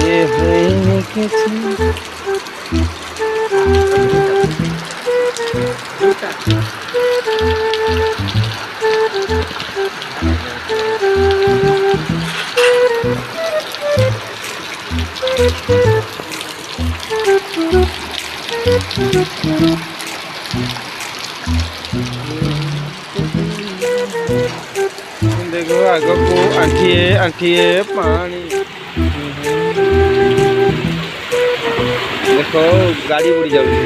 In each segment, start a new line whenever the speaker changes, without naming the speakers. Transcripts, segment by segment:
ये হয়ে গেছে। देखो आगको आंठिए आंठिए पानी। देखो गाड़ी उड़ जाऊगी।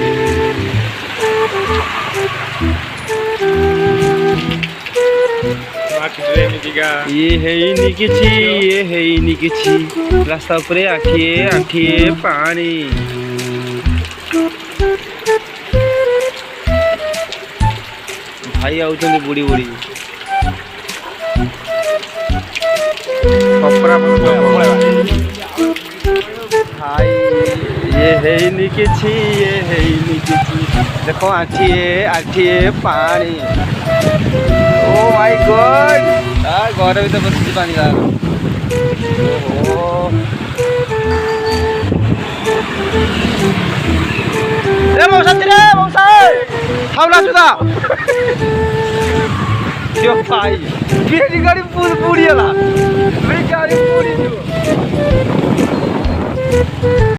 ये है निकिची ये है निकिची रास्ता उपरे आंठिए आंठिए पानी। भाई आउचंदी बुड़ी बुड़ी भाई ये है निकिची ये है निकिची। देखो आठिए आठिए पानी। ओ माय गॉड घर भीतर बस पानी ला भाई गाड़ी पूरी गाड़ी पूरी